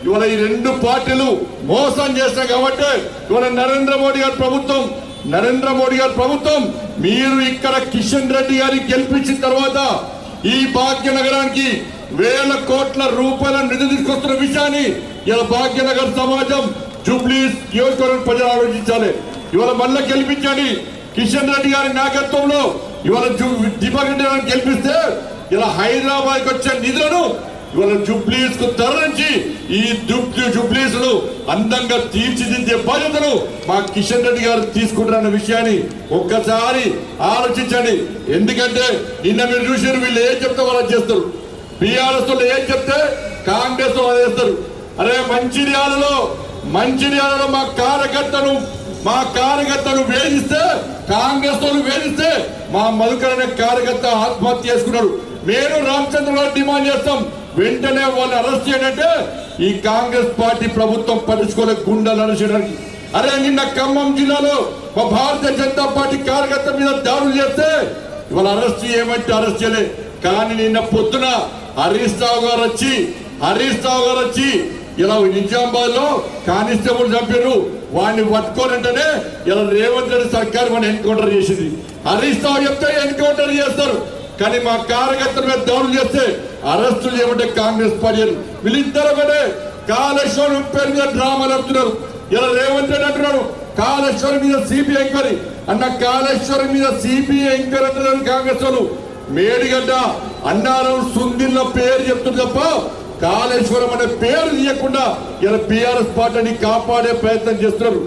ఇవాళ ఈ రెండు పార్టీలు మోసం చేస్తాయి కాబట్టి ఇవాళ నరేంద్ర మోడీ గారి ప్రభుత్వం మీరు ఇక్కడ కిషన్ రెడ్డి గారిని గెలిపించిన తర్వాత ఈ భాగ్యనగరానికి వేల కోట్ల రూపాయల నిధులు తీసుకొస్తున్న విషయాన్ని ఇలా భాగ్యనగర్ సమాజం జూబ్లీస్ నియోజకవర్గం ప్రజలు ఆలోచించాలి. ఇవాళ మళ్ళా గెలిపించండి. కిషన్ రెడ్డి గారి నాయకత్వంలో ఇవాళ దీపక్ రెడ్డి గారిని గెలిపిస్తే ఇలా హైదరాబాద్కి వచ్చే నిధులను ఇవాళ జూబ్లీస్ కు తరలించి ఈ జూబ్లీస్ ను అందంగా తీర్చిదిద్దే బాధ్యతను మా కిషన్ రెడ్డి గారు తీసుకుంటారన్న విషయాన్ని ఒక్కసారి ఆలోచించండి. ఎందుకంటే నిన్న మీరు చూసారు, వీళ్ళు ఏం చెప్తే వాళ్ళు చేస్తారు. బీఆర్ఎస్ వాళ్ళు ఏం చెప్తే కాంగ్రెస్ వాళ్ళు చేస్తారు. అరే మంచిర్యాలలో మా కార్యకర్తను వేధిస్తే, కాంగ్రెస్ వాళ్ళు వేధిస్తే మా మధుకర్ అనే కార్యకర్త ఆత్మహత్య చేసుకున్నాడు. మేము రామచంద్ర గారు డిమాండ్ చేస్తాం, వెంటనే వాళ్ళు అరెస్ట్ చేయడంటే ఈ కాంగ్రెస్ పార్టీ ప్రభుత్వం పట్టించుకోలే గుండాలు అరెస్ట్ చేయడానికి. అరే నిన్న ఖమ్మం జిల్లాలో మా భారతీయ జనతా పార్టీ కార్యకర్త మీద దాడులు చేస్తే ఇవాళ అరెస్ట్ చేయమంటే అరెస్ట్ చేయలే. కానీ నిన్న పొద్దున హరీష్ రావు గారు వచ్చి ఇలా నిజామాబాద్ లో కానిస్టేబుల్ చంపారు, వాడిని పట్టుకోనంటేనే ఇలా రేవంత్ రెడ్డి సర్కార్ వాడిని ఎన్కౌంటర్ చేసింది. హరీష్ రావు చెప్తే ఎన్కౌంటర్ చేస్తారు, కానీ మా కార్యకర్తల మీద దాడులు చేస్తే అరెస్టులు చేయమంటే కాంగ్రెస్ పార్టీ వీళ్ళిద్దరు ఒకటే. కాళేశ్వరం పేరు మీద డ్రామా నడుపుతున్నారు. ఇలా రేవంత్ రెడ్డి అంటున్నాడు కాళేశ్వరం మీద సిబిఐ ఎంక్వైరీ అన్న, కాళేశ్వరం మీద సిబిఐ ఎంక్వైరీ అంటున్నారు కాంగ్రెస్ వాళ్ళు. మేడిగడ్డ అన్నారు సుందిల్ల పేరు చెప్తుంది తప్ప కాళేశ్వరం అనే పేరు తీయకుండా ఇలా బీఆర్ఎస్ పార్టీని కాపాడే ప్రయత్నం చేస్తున్నారు.